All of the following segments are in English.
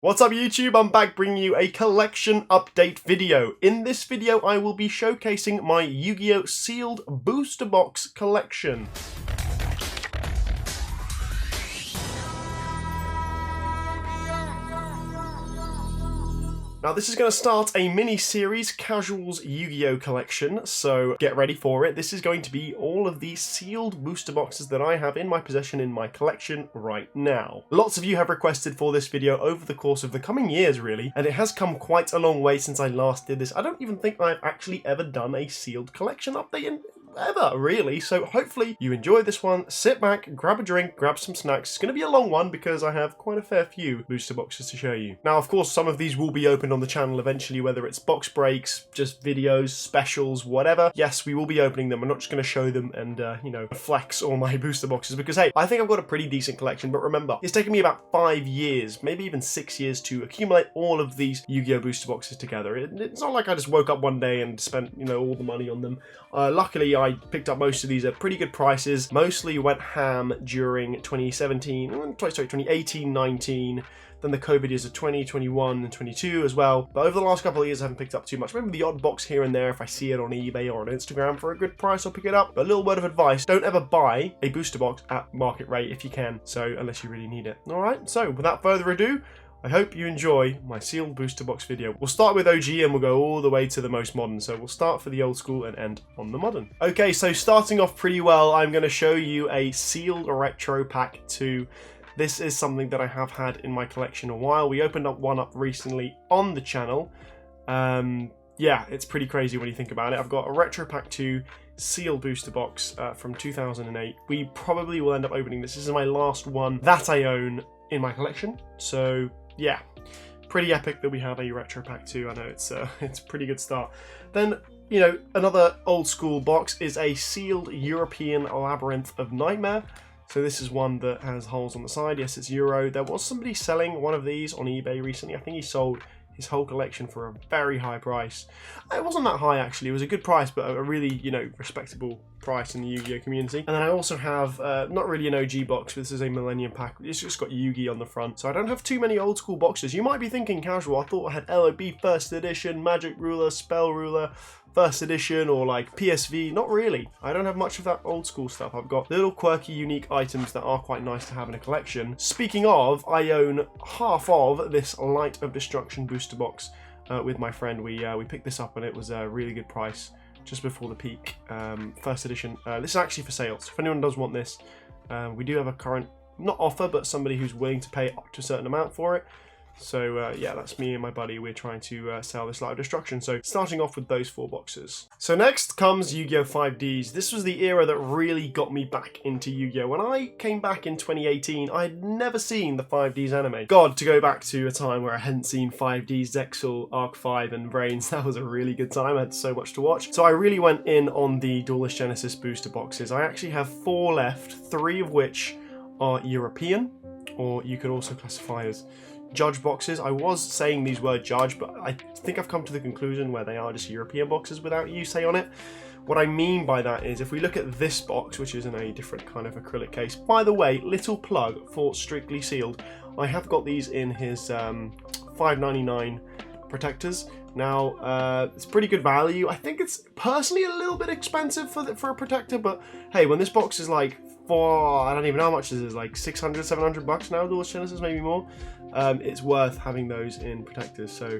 What's up YouTube? I'm back bringing you a collection update video. In this video I will be showcasing my Yu-Gi-Oh! Sealed booster box collection. Now this is going to start a mini-series, Casual's Yu-Gi-Oh! Collection, so get ready for it. This is going to be all of the sealed booster boxes that I have in my possession in my collection right now. Lots of you have requested for this video over the course of the coming years really, and it has come quite a long way since I last did this. I don't even think I've actually ever done a sealed collection update in ever, really, so hopefully you enjoy this one. Sit back, grab a drink, grab some snacks. It's going to be a long one because I have quite a fair few booster boxes to show you. Now, of course, some of these will be opened on the channel eventually, whether it's box breaks, just videos, specials, whatever. Yes, we will be opening them. I'm not just going to show them and, you know, flex all my booster boxes because, hey, I think I've got a pretty decent collection, but remember, it's taken me about 5 years, maybe even 6 years to accumulate all of these Yu-Gi-Oh! Booster boxes together. It's not like I just woke up one day and spent, you know, all the money on them. Luckily, I picked up most of these at pretty good prices. Mostly went ham during 2018, 19, then the COVID years of 20, 21, and 22 as well. But over the last couple of years, I haven't picked up too much. Maybe the odd box here and there if I see it on eBay or on Instagram for a good price, I'll pick it up. But a little word of advice, don't ever buy a booster box at market rate if you can, so unless you really need it. Alright, so without further ado, I hope you enjoy my sealed booster box video. We'll start with OG and we'll go all the way to the most modern. So we'll start for the old school and end on the modern. Okay, so starting off pretty well, I'm going to show you a sealed retro pack 2. This is something that I have had in my collection a while. We opened up one up recently on the channel. Yeah, it's pretty crazy when you think about it. I've got a retro pack 2 sealed booster box from 2008. We probably will end up opening this. This is my last one that I own in my collection. So yeah, pretty epic that we have a retro pack 2. I know it's a pretty good start. Then, you know, another old school box is a sealed European Labyrinth of Nightmare. So this is one that has holes on the side. Yes, it's Euro. There was somebody selling one of these on eBay recently. I think he sold his whole collection for a very high price. It wasn't that high actually, it was a good price, but a really, you know, respectable price in the Yu-Gi-Oh community. And then I also have, not really an OG box, but this is a Millennium pack. It's just got Yugi on the front. So I don't have too many old school boxes. You might be thinking, Casual, I thought I had LOB First Edition, Magic Ruler, Spell Ruler, First Edition, or like PSV. Not really. I don't have much of that old school stuff. I've got little quirky, unique items that are quite nice to have in a collection. Speaking of, I own half of this Light of Destruction booster box with my friend. We picked this up and it was a really good price just before the peak. First Edition. This is actually for sale, so if anyone does want this, we do have a current, not offer, but somebody who's willing to pay up to a certain amount for it. So yeah, that's me and my buddy. We're trying to sell this Light of Destruction. So starting off with those 4 boxes. So next comes Yu-Gi-Oh! 5Ds. This was the era that really got me back into Yu-Gi-Oh! When I came back in 2018, I had never seen the 5Ds anime. God, to go back to a time where I hadn't seen 5Ds, Zexal, Arc 5, and Brains, that was a really good time. I had so much to watch. So I really went in on the Duelist Genesis booster boxes. I actually have 4 left, 3 of which are European, or you could also classify as Judge boxes. I was saying these were Judge, but I think I've come to the conclusion where they are just European boxes without Yusei on it. What I mean by that is if we look at this box, which is in a different kind of acrylic case. By the way, little plug for Strictly Sealed. I have got these in his $5.99 protectors. Now, it's pretty good value. I think it's personally a little bit expensive for a protector, but hey, when this box is like I don't even know how much this is, like 600, 700 bucks now, Duelist Genesis, maybe more. It's worth having those in protectors. So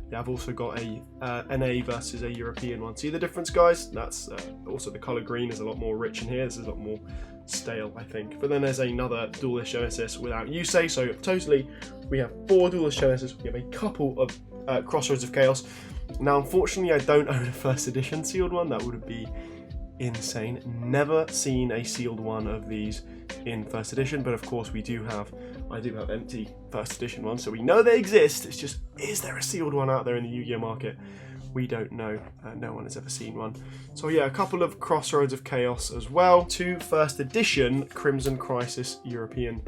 yeah, I've also got a NA versus a European one. See the difference, guys? That's also the color green is a lot more rich in here. This is a lot more stale, I think. But then there's another Duelist Genesis without Yusei. So totally, we have 4 Duelist Genesis. We have a couple of Crossroads of Chaos. Now, unfortunately, I don't own a First Edition sealed one. That would be insane. Never seen a sealed one of these in First Edition, but of course I do have empty First Edition ones, so we know they exist. It's just, is there a sealed one out there in the Yu-Gi-Oh market? We don't know. No one has ever seen one. So yeah, a couple of Crossroads of Chaos as well. 2 First Edition Crimson Crisis European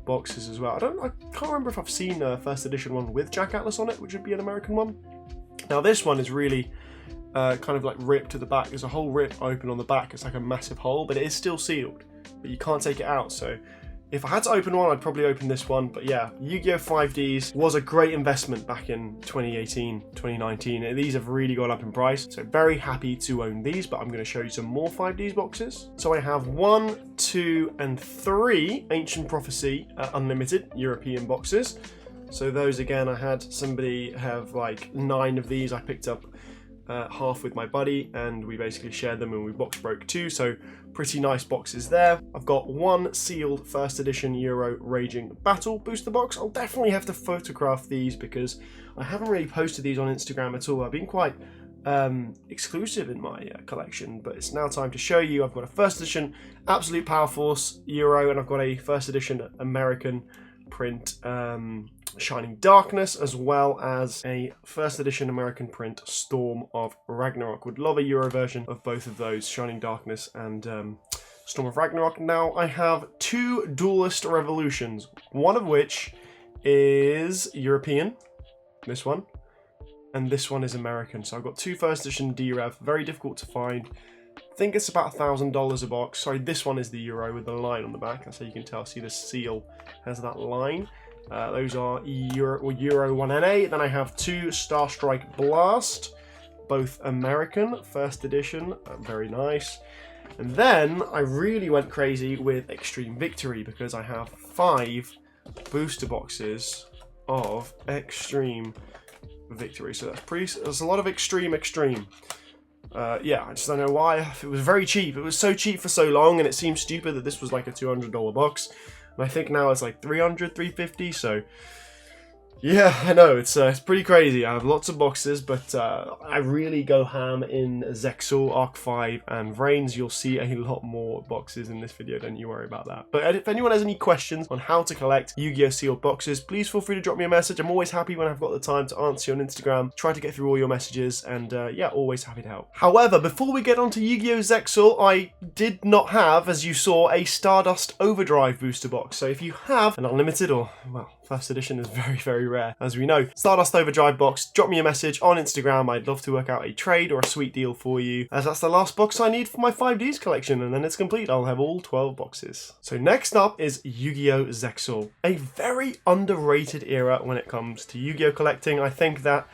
boxes as well. I can't remember if I've seen a First Edition one with Jack Atlas on it, which would be an American one. Now this one is really kind of like ripped to the back. There's a whole rip open on the back. It's like a massive hole, but it is still sealed, but you can't take it out. So If I had to open one, I'd probably open this one. But yeah, Yu-Gi-Oh! 5Ds was a great investment back in 2018, 2019. These have really gone up in price. So very happy to own these, but I'm going to show you some more 5Ds boxes. So I have 1, 2, and 3 Ancient Prophecy Unlimited European boxes. So those, again, I had somebody have like 9 of these. I picked up half with my buddy, and we basically shared them, and we box broke 2, so pretty nice boxes there. I've got 1 sealed first edition Euro Raging Battle booster box. I'll definitely have to photograph these because I haven't really posted these on Instagram at all. I've been quite exclusive in my collection, but it's now time to show you. I've got a first edition Absolute Power Force Euro, and I've got a first edition American print Shining Darkness, as well as a first edition American print Storm of Ragnarok. Would love a Euro version of both of those, Shining Darkness and Storm of Ragnarok. Now I have 2 Duelist Revolutions, one of which is European, this one, and this one is American. So I've got 2 first edition D-Rev, very difficult to find. I think it's about $1,000 a box. Sorry, this one is the Euro with the line on the back. That's how you can tell. See, the seal has that line. Those are Euro 1NA. Then I have 2 Star Strike Blast, both American, first edition. Very nice. And then I really went crazy with Extreme Victory because I have 5 booster boxes of Extreme Victory. So that's a lot of extreme. Yeah, I just don't know why. It was very cheap. It was so cheap for so long, and it seems stupid that this was like a $200 box. And I think now it's like $300, $350, so yeah, I know, it's pretty crazy. I have lots of boxes, but I really go ham in Zexal, Arc 5, and Vrains. You'll see a lot more boxes in this video, don't you worry about that. But if anyone has any questions on how to collect Yu-Gi-Oh! Sealed boxes, please feel free to drop me a message. I'm always happy when I've got the time to answer you on Instagram, try to get through all your messages, and yeah, always happy to help. However, before we get on to Yu-Gi-Oh! Zexal, I did not have, as you saw, a Stardust Overdrive booster box. So if you have an unlimited or, well, first edition is very, very rare, as we know, Stardust Overdrive box, drop me a message on Instagram. I'd love to work out a trade or a sweet deal for you, as that's the last box I need for my 5Ds collection, and then it's complete. I'll have all 12 boxes. So next up is Yu-Gi-Oh! Zexal, a very underrated era when it comes to Yu-Gi-Oh! Collecting. I think that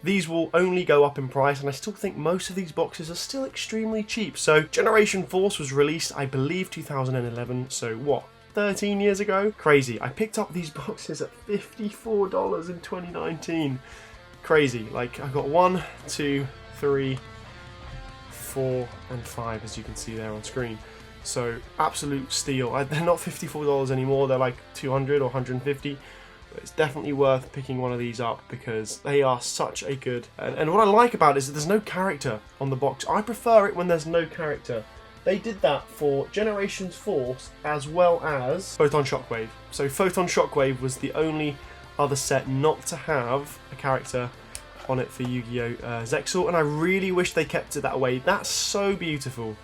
these will only go up in price, and I still think most of these boxes are still extremely cheap. So Generation Force was released, I believe, 2011, so what? 13 years ago? Crazy. I picked up these boxes at $54 in 2019. Crazy. Like, I got 1, 2, 3, 4, and 5, as you can see there on screen. So, absolute steal. They're not $54 anymore. They're like $200 or $150. But it's definitely worth picking one of these up because they are such a good... And what I like about it is that there's no character on the box. I prefer it when there's no character. They did that for Generations Force as well as Photon Shockwave. So Photon Shockwave was the only other set not to have a character on it for Yu-Gi-Oh! Zexal, and I really wish they kept it that way. That's so beautiful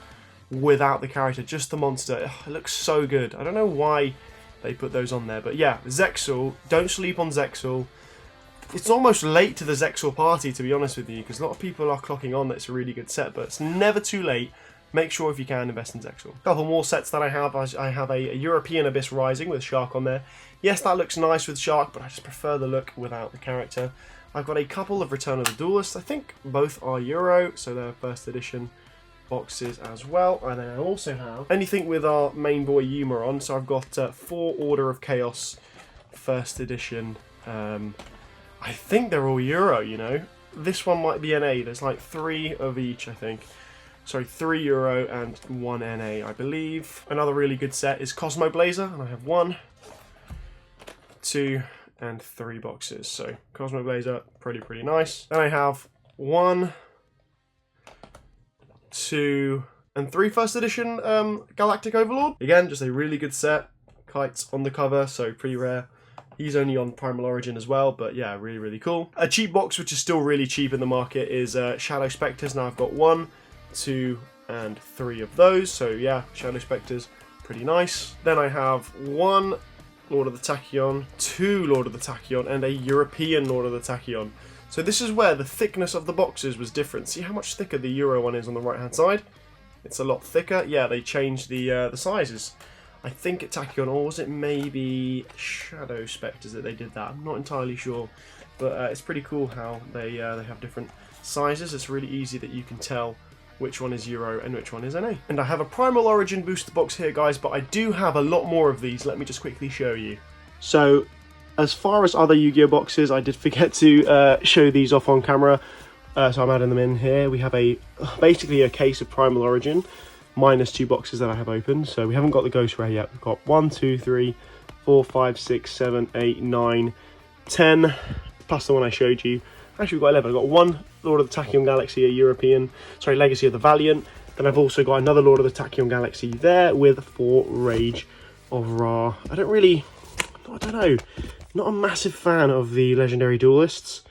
without the character, just the monster. Ugh, it looks so good. I don't know why they put those on there, but yeah, Zexal, don't sleep on Zexal. It's almost late to the Zexal party, to be honest with you, because a lot of people are clocking on that it's a really good set, but it's never too late. Make sure if you can invest in Zexal. A couple more sets that I have. I have a European Abyss Rising with Shark on there. Yes, that looks nice with Shark, but I just prefer the look without the character. I've got a couple of Return of the Duelists. I think both are Euro, so they're first edition boxes as well. And then I also have anything with our main boy Yuma on. So I've got 4 Order of Chaos first edition. I think they're all Euro, you know. This one might be NA. There's like 3 of each, I think. Sorry, 3 Euro and 1 NA, I believe. Another really good set is Cosmo Blazer, and I have 1, 2, and 3 boxes. So Cosmo Blazer, pretty nice. Then I have 1, 2, and 3 first edition Galactic Overlord. Again, just a really good set. Kites on the cover, so pretty rare. He's only on Primal Origin as well, but yeah, really cool. A cheap box, which is still really cheap in the market, is Shadow Spectres. Now I've got 1, 2, and 3 of those, so yeah, Shadow Spectres, pretty nice. Then I have 1 Lord of the Tachyon, 2 Lord of the Tachyon, and a European Lord of the Tachyon. So this is where the thickness of the boxes was different. See how much thicker the Euro one is on the right hand side? It's a lot thicker. Yeah, they changed the sizes. I think at Tachyon, or was it maybe Shadow Spectres that they did that? I'm not entirely sure, but it's pretty cool how they have different sizes. It's really easy that you can tell which one is Euro and which one is NA. And I have a Primal Origin booster box here, guys, but I do have a lot more of these. Let me just quickly show you. So, as far as other Yu-Gi-Oh boxes, I did forget to show these off on camera, so I'm adding them in here. We have basically a case of Primal Origin, minus 2 boxes that I have opened. So we haven't got the Ghost Rare yet. We've got 1, 2, 3, 4, 5, 6, 7, 8, 9, 10, plus the one I showed you. Actually, we've got 11. I've got 1 Lord of the Tachyon Galaxy, a Legacy of the Valiant. Then I've also got another Lord of the Tachyon Galaxy there with 4 Rage of Ra. I don't know, not a massive fan of the Legendary Duelists.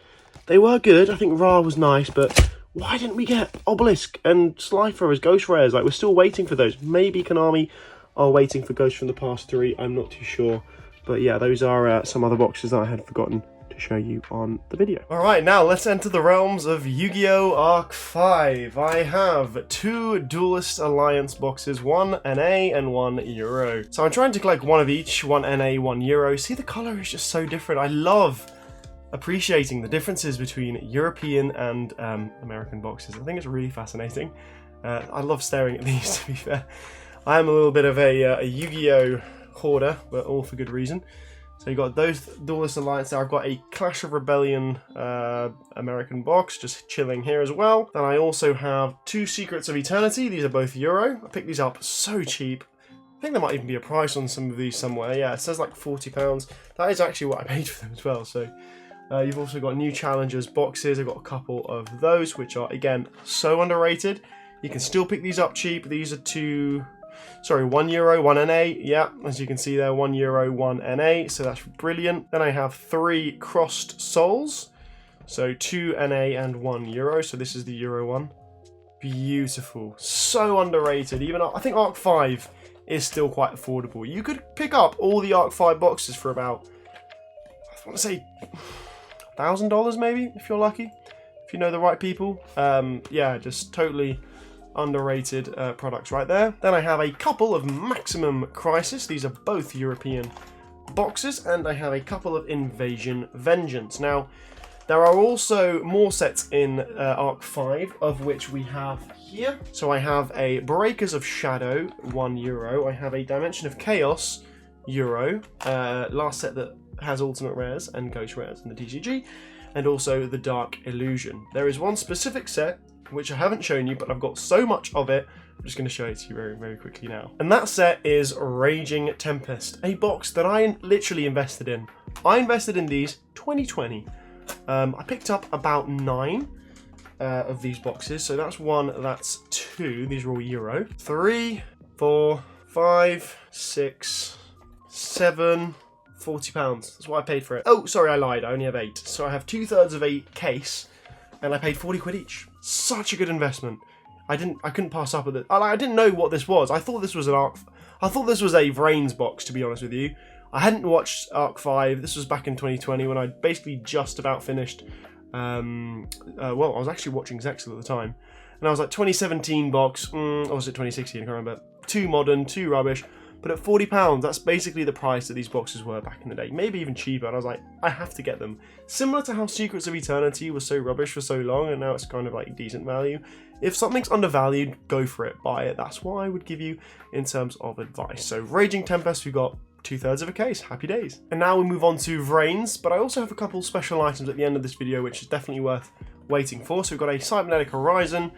They were good. I think Ra was nice, but why didn't we get Obelisk and Slifer as Ghost Rares? Like, we're still waiting for those. Maybe Konami are waiting for Ghosts from the past 3. I'm not too sure. But yeah, those are some other boxes that I had forgotten to show you on the video. Alright, now let's enter the realms of Yu-Gi-Oh! Arc 5. I have 2 Duelist Alliance boxes, 1 NA and 1 Euro. So I'm trying to collect one of each, 1 NA, 1 Euro. See, the colour is just so different. I love appreciating the differences between European and American boxes. I think it's really fascinating. I love staring at these, to be fair. I am a little bit of a Yu-Gi-Oh! Hoarder, but all for good reason. So you've got those Duelist Alliance there. I've got a Clash of Rebellion American box just chilling here as well. Then I also have 2 Secrets of Eternity. These are both Euro. I picked these up so cheap. I think there might even be a price on some of these somewhere. Yeah, it says like £40. That is actually what I paid for them as well. So you've also got New Challengers boxes. I've got a couple of those, which are, again, so underrated. You can still pick these up cheap. These are 1 Euro, 1 NA. Yeah, as you can see there, 1 Euro, 1 NA. So that's brilliant. Then I have 3 Crossed Souls. So 2 NA and 1 Euro. So this is the Euro one. Beautiful. So underrated. Even I think Arc 5 is still quite affordable. You could pick up all the Arc 5 boxes for about, I want to say, $1,000 maybe, if you're lucky, if you know the right people. Yeah, just totally underrated products right there. Then I have a couple of Maximum Crisis. These are both European boxes, and I have a couple of Invasion Vengeance. Now, there are also more sets in Arc 5, of which we have here. So I have a Breakers of Shadow, 1 Euro. I have a Dimension of Chaos, Euro. Last set that has Ultimate Rares and Ghost Rares in the TCG. And also the Dark Illusion. There is one specific set which I haven't shown you, but I've got so much of it, I'm just going to show it to you very, very quickly now. And that set is Raging Tempest, a box that I literally invested in. I invested in these 2020. I picked up about 9 of these boxes, so that's 1, that's 2, these are all Euro. 3, 4, 5, 6, 7, £40. That's what I paid for it. Oh, sorry, I lied, I only have 8. So I have 2/3 of a case, and I paid 40 quid each. Such a good investment. I couldn't pass up with it. I didn't know what this was. I thought this was a Vrains box, to be honest with you. I hadn't watched Arc 5. This was back in 2020 when I basically just about finished. Well, I was actually watching Zexel at the time, and I was like, 2017 box. Or was it 2016? I can't remember. Too modern, too rubbish. But at £40, that's basically the price that these boxes were back in the day. Maybe even cheaper. And I was like, I have to get them. Similar to how Secrets of Eternity was so rubbish for so long, and now it's kind of like decent value. If something's undervalued, go for it, buy it. That's what I would give you in terms of advice. So Raging Tempest, we got 2/3 of a case. Happy days. And now we move on to Vrains, but I also have a couple special items at the end of this video, which is definitely worth waiting for. So we've got a Cybernetic Horizon,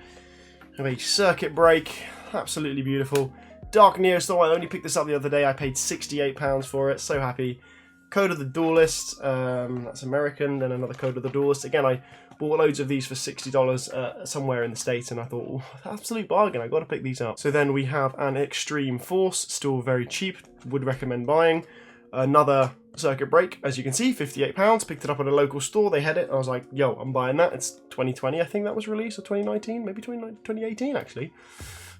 we have a Circuit Break, absolutely beautiful. Dark Neostorm, I only picked this up the other day. I paid £68 for it. So happy. Code of the Duelist, that's American. Then another Code of the Duelist. Again, I bought loads of these for $60 somewhere in the States, and I thought, oh, absolute bargain. I got to pick these up. So then we have an Extreme Force, still very cheap. Would recommend buying. Another Circuit Break, as you can see, £58. Picked it up at a local store. They had it. I was like, yo, I'm buying that. It's 2020, I think that was released, or 2019, maybe 2018 actually.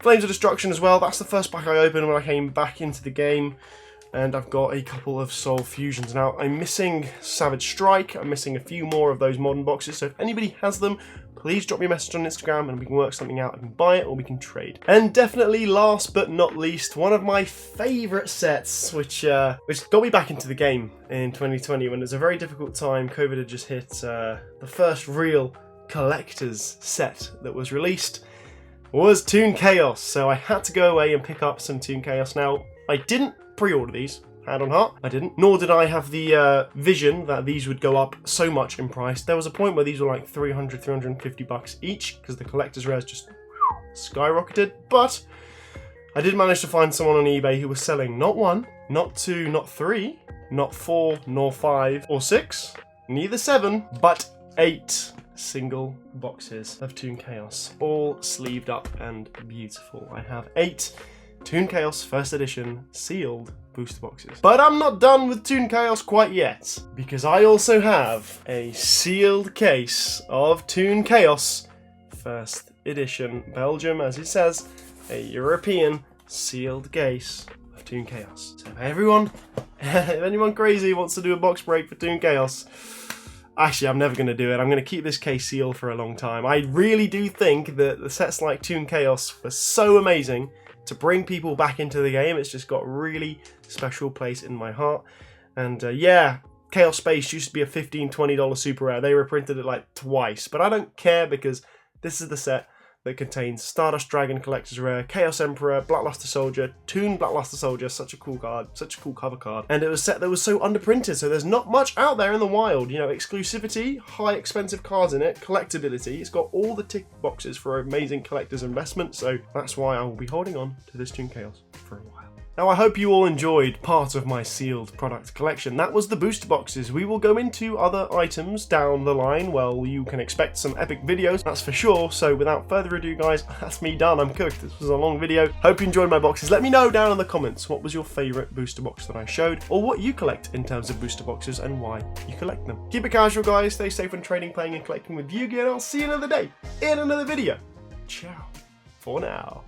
Flames of Destruction as well. That's the first pack I opened when I came back into the game. and I've got a couple of Soul Fusions. Now, I'm missing Savage Strike, I'm missing a few more of those modern boxes, so if anybody has them, please drop me a message on Instagram and we can work something out. I can buy it or we can trade. And definitely last but not least, one of my favourite sets, which got me back into the game in 2020 when it was a very difficult time. COVID had just hit. The first real collector's set that was released was Toon Chaos. So I had to go away and pick up some Toon Chaos. Now, I didn't pre-order these. Hand on heart, I didn't. Nor did I have the vision that these would go up so much in price. There was a point where these were like 300, 350 bucks each because the collector's rares just skyrocketed. But I did manage to find someone on eBay who was selling not 1, not 2, not 3, not 4, nor 5 or 6, neither 7, but 8 single boxes of Toon Chaos, all sleeved up and beautiful. I have 8 Toon Chaos First Edition sealed booster boxes. But I'm not done with Toon Chaos quite yet, because I also have a sealed case of Toon Chaos First Edition Belgium, as it says, a European sealed case of Toon Chaos. So if anyone crazy wants to do a box break for Toon Chaos, actually, I'm never going to do it. I'm going to keep this case sealed for a long time. I really do think that the sets like Toon Chaos were so amazing to bring people back into the game. It's just got a really special place in my heart. And yeah, Chaos Space used to be a $15, $20 super rare. They reprinted it like twice, but I don't care because this is the set that contains Stardust Dragon Collector's Rare, Chaos Emperor, Blackluster Soldier, Toon Blackluster Soldier, such a cool card, such a cool cover card. And it was a set that was so underprinted, so there's not much out there in the wild. You know, exclusivity, high expensive cards in it, collectability, it's got all the tick boxes for amazing collector's investment, so that's why I will be holding on to this Toon Chaos for a while. Now, I hope you all enjoyed part of my sealed product collection. That was the booster boxes. We will go into other items down the line. Well, you can expect some epic videos, that's for sure. So without further ado, guys, that's me done. I'm cooked. This was a long video. Hope you enjoyed my boxes. Let me know down in the comments what was your favourite booster box that I showed, or what you collect in terms of booster boxes and why you collect them. Keep it casual, guys. Stay safe when trading, playing, and collecting with Yugi, and I'll see you another day in another video. Ciao for now.